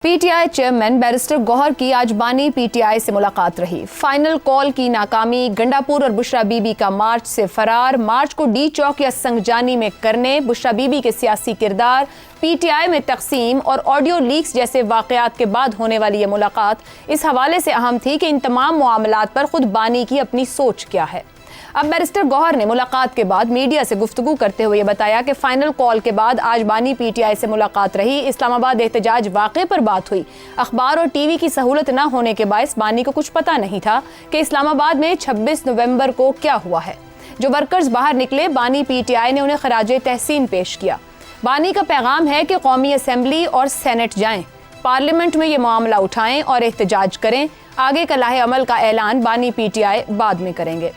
PTI chairman barrister Gauhar की आज बानी पीटीआई से मुलाकात रही। फाइनल कॉल की नाकामी, गंडापुर और बुशरा बीबी का मार्च से फरार, मार्च को डी चौक या संगजानी में करने, बुशरा बीबी के सियासी किरदार, पीटीआई में तकसीम और ऑडियो लीक्स जैसे वाकयात के बाद होने वाली ये मुलाकात इस हवाले से अहम थी कि इन तमाम मामलात पर खुद बानी की अपनी सोच क्या है। अब बैरिस्टर गौहर ने मुलाकात के बाद मीडिया से गुफ्तगू करते हुए बताया कि फाइनल कॉल के बाद आज बानी पीटीआई से मुलाकात रही। इस्लामाबाद एहतजाज वाक़े पर बात हुई। अखबार और टीवी की सहूलत न होने के बायस बानी को कुछ पता नहीं था कि इस्लामाबाद में 26 नवंबर को क्या हुआ है। जो वर्कर्स बाहर निकले, बानी पीटीआई ने उन्हें खराजे तहसीन पेश किया। बानी का पैगाम है कि कौमी असम्बली और सेनेट जाएं, पार्लियामेंट में ये मामला उठाएं और एहतजाज करें। आगे का लाहे अमल का ऐलान बानी पीटीआई बाद में करेंगे।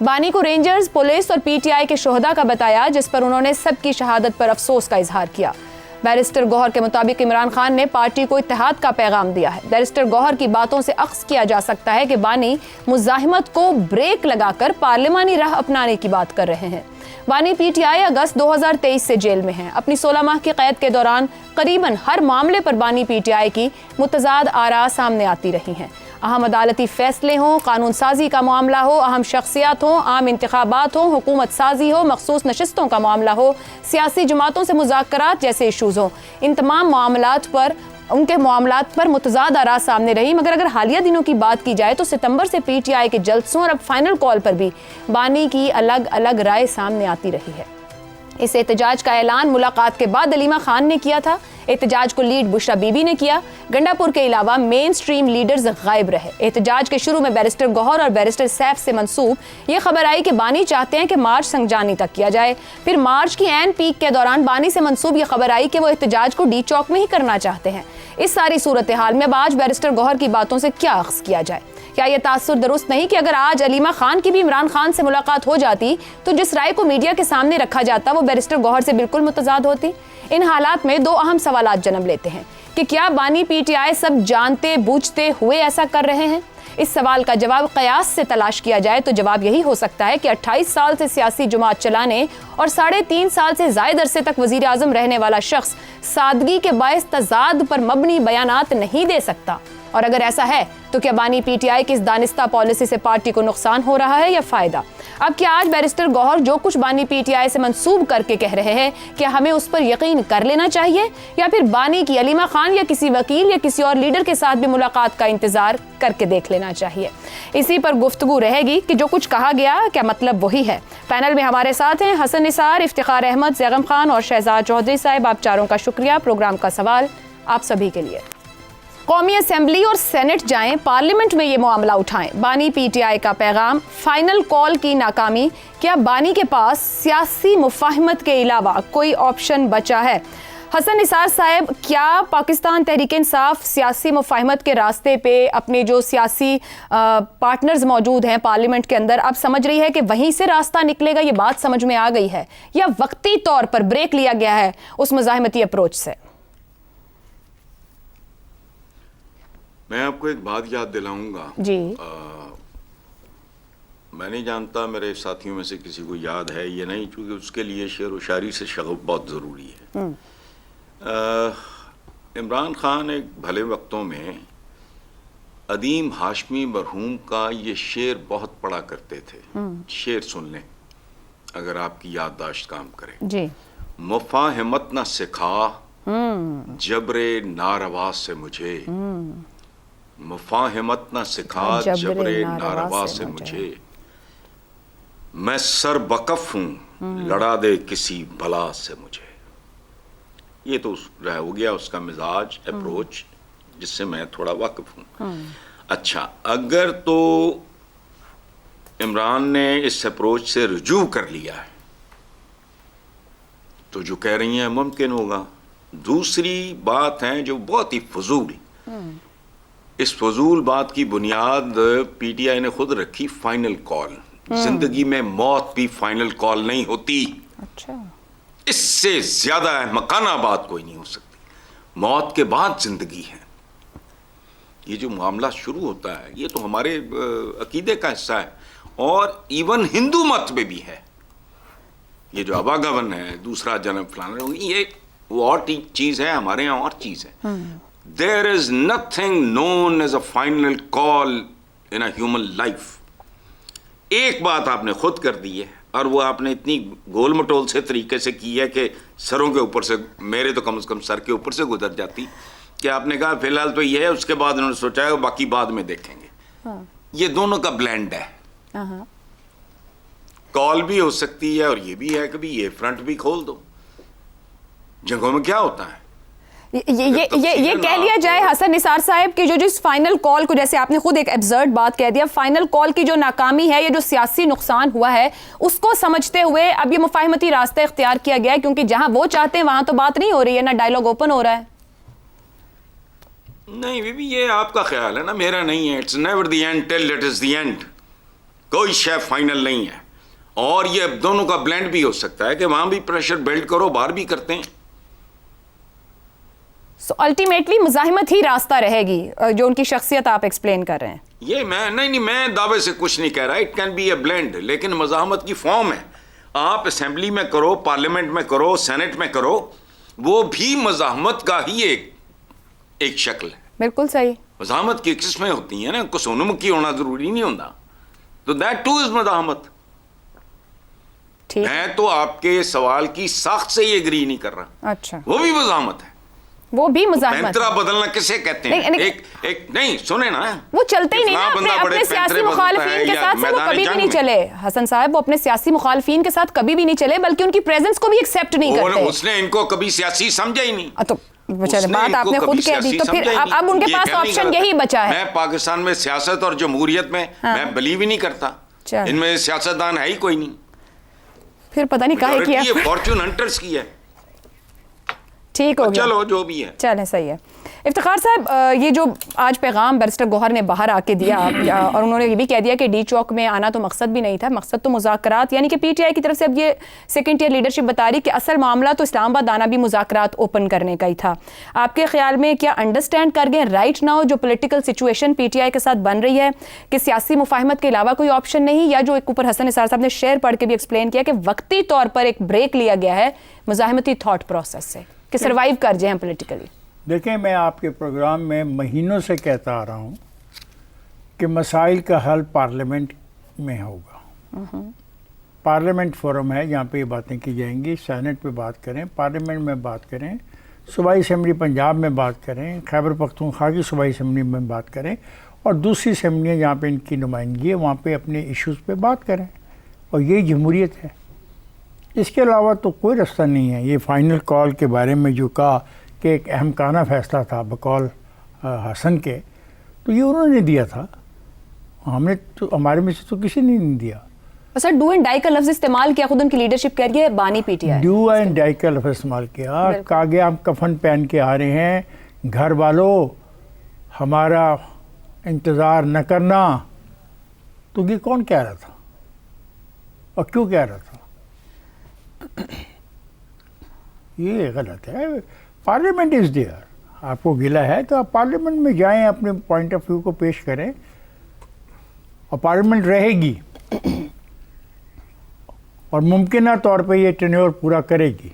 बानी को रेंजर्स, पुलिस और पीटीआई के शोहदा का बताया, जिस पर उन्होंने सबकी शहादत पर अफसोस का इजहार किया। बैरिस्टर गौहर के मुताबिक इमरान खान ने पार्टी को इत्तेहाद का पैगाम दिया है। बैरिस्टर गौहर की बातों से अक्स किया जा सकता है कि बानी मुजाहिमत को ब्रेक लगाकर पार्लिमानी राह अपनाने की बात कर रहे हैं। बानी पीटीआई अगस्त 2023 से जेल में है। अपनी 16 माह की कैद के दौरान करीबन हर मामले पर बानी पीटीआई की मुतजाद आरा सामने आती रही हैं। अहम अदालती फैसले हों, कानून साजी का मामला हो, अहम शख्सियात हों, आम इंतखाबात हों, हुकूमत साजी हो, मखसूस नशिस्तों का मामला हो, सियासी जमातों से मुज़ाकरात जैसे इशूज़ हों, इन तमाम मामलात पर मुतजाद आरा सामने रही। मगर अगर हालिया दिनों की बात की जाए तो सितंबर से पीटीआई के जलसों और अब फाइनल कॉल पर भी बानी की अलग अलग राय सामने आती रही है। इस एहतजाज का ऐलान मुलाकात के बाद अलीमा खान ने किया था। एहतजाज को लीड बुशरा बीबी ने किया। गंडापुर के अलावा मेन स्ट्रीम लीडर्स गायब रहे। एहतजाज के शुरू में बैरिस्टर गौहर और बैरिस्टर सैफ से मंसूब ये खबर आई कि बानी चाहते हैं कि मार्च संगजानी तक किया जाए। फिर मार्च की एन पीक के दौरान बानी से मंसूब ये खबर आई कि वो एहतजाज को डी चौक में ही करना चाहते हैं। इस सारी सूरत हाल में अब आज बैरिस्टर गौहर की बातों से क्या अख्स किया जाए? क्या यह तासुर दुरुस्त नहीं कि अगर आज अलीमा खान की भी इमरान खान से मुलाकात हो जाती तो जिस राय को मीडिया के सामने रखा जाता वो बैरिस्टर गौहर से बिल्कुल मुतजाद होती? इन हालात में दो अहम सवालात जन्म लेते हैं कि क्या बानी पीटीआई सब जानते बूझते हुए ऐसा कर रहे हैं? इस सवाल का जवाब कयास से तलाश किया जाए तो जवाब यही हो सकता है कि 28 साल से सियासी जुमात चलाने और 3.5 साल से ज़ायद अरसे तक वज़ीर आज़म रहने वाला शख्स सादगी के बायस तजाद पर मबनी बयानात नहीं दे सकता। और अगर ऐसा है तो क्या बानी पीटीआई की इस दानिस्ता पॉलिसी से पार्टी को नुकसान हो रहा है या फ़ायदा? अब क्या आज बैरिस्टर गौहर जो कुछ बानी पीटीआई से मंसूब करके कह रहे हैं, क्या हमें उस पर यकीन कर लेना चाहिए या फिर बानी की अलीमा खान या किसी वकील या किसी और लीडर के साथ भी मुलाकात का इंतजार करके देख लेना चाहिए? इसी पर गुफ्तगू रहेगी कि जो कुछ कहा गया क्या मतलब वही है। पैनल में हमारे साथ हैं हसन निसार, इफ्तिखार अहमद, जैगम खान और शहजाद चौधरी साहब। आप चारों का शुक्रिया। प्रोग्राम का सवाल आप सभी के लिए। कौमी असम्बली और सेनेट जाएं, पार्लियामेंट में ये मामला उठाएं, बानी पीटीआई का पैगाम। फाइनल कॉल की नाकामी, क्या बानी के पास सियासी मुफाहिमत के अलावा कोई ऑप्शन बचा है? हसन निसार साहब, क्या पाकिस्तान तहरीक इंसाफ सियासी मुफाहिमत के रास्ते पे अपने जो सियासी पार्टनर्स मौजूद हैं पार्लियामेंट के अंदर, अब समझ रही है कि वहीं से रास्ता निकलेगा? ये बात समझ में आ गई है या वक्ती तौर पर ब्रेक लिया गया है उस मुजाहिमती अप्रोच से? मैं आपको एक बात याद दिलाऊंगा जी। मैं नहीं जानता मेरे साथियों में से किसी को याद है ये नहीं, क्योंकि उसके लिए शेर व शायरी से शगफ बहुत ज़रूरी है। इमरान खान एक भले वक्तों में अदीम हाशमी मरहूम का ये शेर बहुत पढ़ा करते थे। शेर सुन लें अगर आपकी याददाश्त काम करे जी। मुफाहिमत न सिखा जबरे नारवा से मुझे, मुफाहिमत न सिखा जबरे नारवा से मुझे, मैं सर बकफ हूँ लड़ा दे किसी बला से मुझे। ये तो रह हो गया उसका मिजाज, अप्रोच, जिससे मैं थोड़ा वाकिफ हूँ। अच्छा, अगर तो इमरान ने इस अप्रोच से रुजू कर लिया है तो जो कह रही हैं मुमकिन होगा। दूसरी बात है जो बहुत ही फजूल, इस फजूल बात की बुनियाद पीटीआई ने खुद रखी, फाइनल कॉल। जिंदगी में मौत भी फाइनल कॉल नहीं होती। अच्छा। इससे ज्यादा मकाना बात कोई नहीं हो सकती। मौत के बाद जिंदगी है। ये जो मामला शुरू होता है ये तो हमारे अकीदे का हिस्सा है और इवन हिंदू मत में भी है। ये जो आवागमन है, दूसरा जन्म फलाना, ये वो और चीज है, हमारे यहाँ और चीज है। There is nothing known as a final call in a human life. एक बात आपने खुद कर दी है और वो आपने इतनी गोल मटोल से तरीके से की है कि सरों के ऊपर से, मेरे तो कम से कम सर के ऊपर से गुजर जाती, कि आपने कहा फिलहाल तो ये है, उसके बाद उन्होंने सोचा है बाकी बाद में देखेंगे। हाँ। ये दोनों का ब्लेंड है। हाँ। कॉल भी हो सकती है और ये भी है कि भी ये फ्रंट भी खोल दो। जंगों में क्या होता है, ये कह लिया जाए हसन निसार साहब कि जो जिस फाइनल कॉल को, जैसे आपने खुद एक एब्सर्ड बात कह दिया, फाइनल कॉल की जो नाकामी है, ये जो सियासी नुकसान हुआ है, उसको समझते हुए अब ये मुफाहमती रास्ता इख्तियार किया गया है, क्योंकि जहां वो चाहते हैं वहां तो बात नहीं हो रही है, ना डायलॉग ओपन हो रहा है। नहीं बीबी, ये आपका ख्याल है ना, मेरा नहीं है। It's never the end till it is the end. कोई शय फाइनल नहीं है और ये दोनों का ब्लेंड भी हो सकता है कि वहां भी प्रेशर बिल्ड करो, बाहर भी करते हैं। सो अल्टीमेटली मुजाहिमत ही रास्ता रहेगी, जो उनकी शख्सियत आप एक्सप्लेन कर रहे हैं। ये मैं दावे से कुछ नहीं कह रहा। It can be A blend, लेकिन मज़ाहमत की फॉर्म है। आप असेंबली में करो, पार्लियामेंट में करो, सेनेट में करो, वो भी मज़ाहमत का ही एक शक्ल है। बिल्कुल सही। मज़ाहमत की किस्में होती हैं ना, को सोनमुखी होना जरूरी नहीं होता। तो दैट टू इज मज़ाहमत। ठीक। मैं तो आपके सवाल की साख्त से ही एग्री नहीं कर रहा। अच्छा, वो भी मज़ाहमत है। वो भी मुजाहिमत पैंतरा बदलना किसे कहते हैं? नहीं सुने ना, वो चलते ही नहीं ना अपने सियासी मुखालिफिन के साथ। वो कभी भी नहीं चले हसन साहब, वो अपने सियासी मुखालिफिन के साथ कभी भी नहीं चले, बल्कि उनकी प्रेजेंस को भी एक्सेप्ट नहीं करते। उसने इनको कभी सियासी समझा ही नहीं। तो बात आपने खुद कह दी, तो फिर अब उनके पास ऑप्शन यही बचा है। मैं पाकिस्तान में सियासत और जमहूरियत में मैं बिलीव ही नहीं करता। इनमें सियासतदान है ही कोई नहीं। फिर पता नहीं काहे किया। ये फॉर्च्यून हंटर्स की है। ठीक हो गया, चलो जो भी है चलें, सही है। इफ्तिखार साहब, ये जो आज पैगाम बैरिस्टर गौहर ने बाहर आके दिया और उन्होंने ये भी कह दिया कि डी चौक में आना तो मकसद भी नहीं था, मकसद तो मुज़ाकरात, यानी कि पीटीआई की तरफ से अब ये सेकंड टियर लीडरशिप बता रही कि असल मामला तो इस्लामाबाद आना भी मुज़ाकरात ओपन करने का ही था। आपके ख्याल में क्या अंडरस्टैंड कर गए राइट नाउ जो पोलिटिकल सिचुएशन पीटीआई के साथ बन रही है कि सियासी मुफाहमत के अलावा कोई ऑप्शन नहीं, या जो एक ऊपर हसन निसार साहब ने शेयर पढ़ के भी एक्सप्लेन किया कि वक्ती तौर पर एक ब्रेक लिया गया है मुज़ाहिमती थॉट प्रोसेस से कि सर्वाइव कर जाए हम पोलिटिकली? देखें, मैं आपके प्रोग्राम में महीनों से कहता आ रहा हूँ कि मसाइल का हल पार्लियामेंट में होगा। पार्लियामेंट फोरम है जहाँ पे ये बातें की जाएंगी। सेनेट पे बात करें, पार्लियामेंट में बात करें, सूबाई असम्बली पंजाब में बात करें, खैबर पख्तूनख्वा की सूबाई असम्बली में बात करें, और दूसरी असम्बलियाँ जहाँ पे इनकी नुमाइंदगी है वहाँ पे अपने इश्यूज़ पे बात करें, और यही जमहूरियत है। इसके अलावा तो कोई रास्ता नहीं है। ये फाइनल कॉल के बारे में जो कहा कि एक अहमकाना फ़ैसला था बकौल हसन के, तो ये उन्होंने दिया था, हमने तो, हमारे में से तो किसी ने नहीं दिया। सर, डू एंड डाई का लफ्ज़ इस्तेमाल किया, खुद उनकी लीडरशिप कह रही है बानी पीटीआई। डू एंड डाई का लफ्ज़ इस्तेमाल किया, कागे हम कफन पहन के आ रहे हैं, घर वालों हमारा इंतज़ार न करना। तो ये कौन कह रहा था और क्यों कह रहा था? ये गलत है। Parliament is there. आपको गिला है तो आप पार्लियामेंट में जाएं, अपने पॉइंट ऑफ व्यू को पेश करें, और पार्लियामेंट रहेगी और मुमकिन तौर पे ये टेन्योर पूरा करेगी,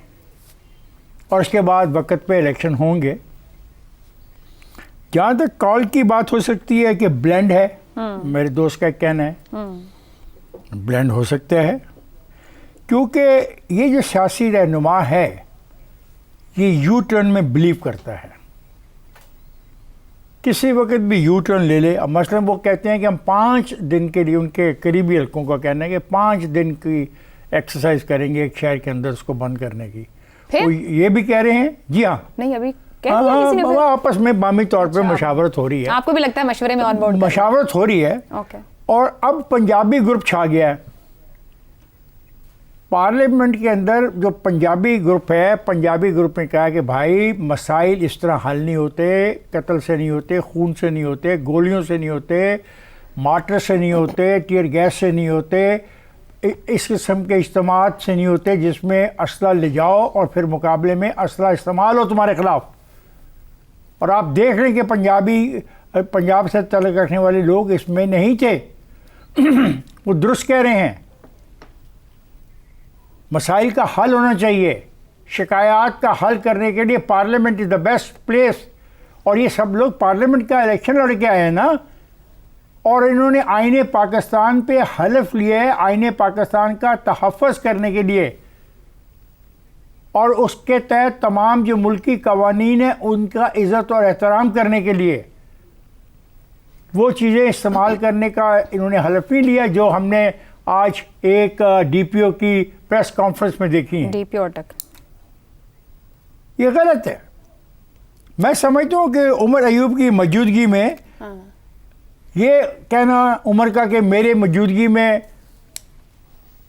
और उसके बाद वक्त पे इलेक्शन होंगे। जहाँ तक कॉल की बात हो सकती है कि ब्लेंड है, मेरे दोस्त का कहना है ब्लेंड हो सकता है, क्योंकि ये जो सियासी रहनुमा है ये यू टर्न में बिलीव करता है। किसी वक्त भी यू टर्न ले ले। अब मसलन वो कहते हैं कि हम 5 दिन के लिए, उनके करीबी हल्कों का कहना है कि 5 दिन की एक्सरसाइज करेंगे एक शहर के अंदर उसको बंद करने की। वो ये भी कह रहे हैं, जी हाँ, नहीं अभी आपस में बामी तौर पर मशावरत हो रही है। आपको भी लगता है मशवरे में ऑन बोर्ड मशावरत हो रही है? ओके। और अब पंजाबी ग्रुप छा गया है पार्लियामेंट के अंदर। जो पंजाबी ग्रुप है, पंजाबी ग्रुप ने कहा कि भाई मसाइल इस तरह हल नहीं होते, कत्ल से नहीं होते, खून से नहीं होते, गोलियों से नहीं होते, मार्टर से नहीं होते, टीयर गैस से नहीं होते, इस किस्म के इज्तिमात से नहीं होते जिसमें असला ले जाओ और फिर मुकाबले में असला इस्तेमाल हो तुम्हारे खिलाफ। और आप देख रहे हैं कि पंजाब से तल्लुक़ रखने वाले लोग इसमें नहीं थे। वो दुरुस्त कह रहे हैं, मसाइल का हल होना चाहिए, शिकायत का हल करने के लिए parliament is the best place. और ये सब लोग पार्लियामेंट का इलेक्शन लड़ के आए हैं ना, और इन्होंने आईने पाकिस्तान पे हलफ लिया है, आईने पाकिस्तान का तहफ़्फ़ुज़ करने के लिए, और उसके तहत तमाम जो मुल्की कवानीन है उनका इज़्ज़त और एहतराम करने के लिए वो चीज़ें इस्तेमाल करने का इन्होंने हलफ नहीं लिया जो हमने आज एक DPO की प्रेस कॉन्फ्रेंस में देखी है। DPO अटक, ये गलत है। मैं समझता हूँ कि उमर अयूब की मौजूदगी में ये कहना उमर का कि मेरे मौजूदगी में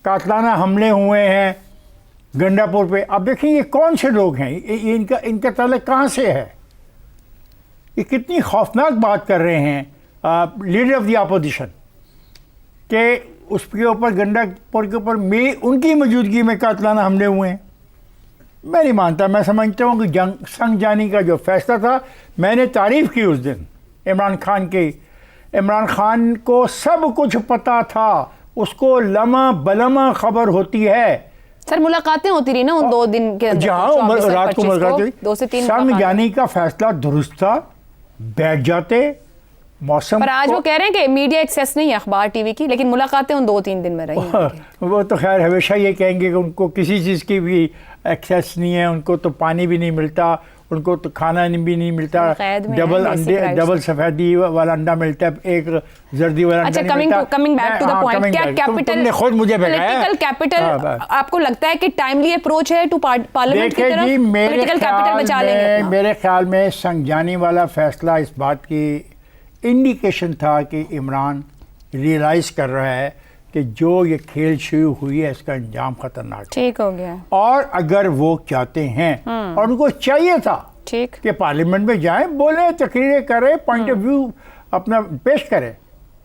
कातलाना हमले हुए हैं गंडापुर पे, अब देखिए ये कौन से लोग हैं, ये इनका ताल्लुक कहाँ से है, ये कितनी खौफनाक बात कर रहे हैं लीडर ऑफ द अपोजिशन कि उसके ऊपर गंडापुर के ऊपर उनकी मौजूदगी में कातलाना हमले हुए हैं। मैं नहीं मानता। मैं समझता हूँ कि संगजानी का जो फैसला था, मैंने तारीफ़ की उस दिन इमरान खान की। इमरान खान को सब कुछ पता था, उसको लम्हा बलमा खबर होती है। सर मुलाकातें होती रही ना उन 2 दिन के अंदर, जहाँ 24 और रात को 25 मुलाकात 2 से 3 संगजानी का फैसला दुरुस्त था, बैठ जाते मौसम पर आज वो कह रहे हैं कि मीडिया एक्सेस नहीं है अखबार टीवी की, लेकिन मुलाकातें उन 2-3 दिन में रही हैं। वो तो खैर हमेशा ये कहेंगे कि उनको किसी चीज़ की भी एक्सेस नहीं है, उनको तो पानी भी नहीं मिलता, उनको तो खाना भी नहीं मिलता, डबल अंडे, डबल सफेदी वाला अंडा मिलता है, एक जर्दी वाला अंडा नहीं मिलता। Coming back to the point, क्या कैपिटल, तुमने खुद मुझे पॉलिटिकल कैपिटल आपको लगता है कि टाइमली अप्रोच है टू पार्लियामेंट की तरफ? पॉलिटिकल कैपिटल बचा लेंगे? मेरे ख्याल में संगजानी वाला फैसला इस बात की इंडिकेशन था कि इमरान रियलाइज़ कर रहा है कि जो ये खेल शुरू हुई है इसका अंजाम खतरनाक ठीक हो गया, और अगर वो चाहते हैं और उनको चाहिए था ठीक कि पार्लियामेंट में जाएं, बोले, तकरीरें करें, पॉइंट ऑफ व्यू अपना पेश करें,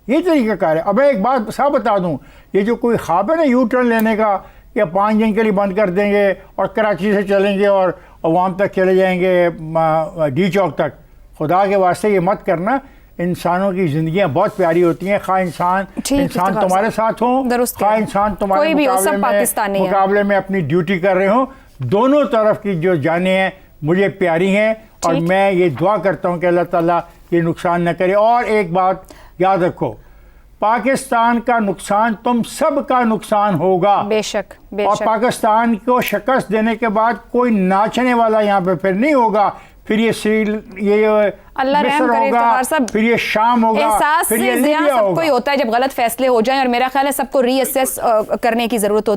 ये तरीक़ाकार है। अब मैं एक बात साफ बता दूं, ये जो कोई ख्वाब है ना यू टर्न लेने का, या 5 दिन के लिए बंद कर देंगे और कराची से चलेंगे और अवाम तक चले जाएंगे डी चौक तक, खुदा के वास्ते ये मत करना। इंसानों की ज़िंदगियां बहुत प्यारी होती हैं, खा इंसान तुम्हारे साथ हो, खा इंसान तुम्हारे मुकाबले में अपनी ड्यूटी कर रहे हो, दोनों तरफ की जो जानें हैं मुझे प्यारी हैं, और मैं ये दुआ करता हूँ कि अल्लाह ताला ये नुकसान न करे। और एक बात याद रखो, पाकिस्तान का नुकसान तुम सब का नुकसान होगा, बेशक, और पाकिस्तान को शिकस्त देने के बाद कोई नाचने वाला यहाँ पे फिर नहीं होगा, फिर ये अल्लाह रहम करे इफ्तिखार साहब, फिर ये शाम होगा, एहसास फिर ये से लीबिया होगा। सबको ही होता है जब गलत फैसले हो जाएं, और मेरा ख्याल है सबको रीअसेस करने की जरूरत होती है।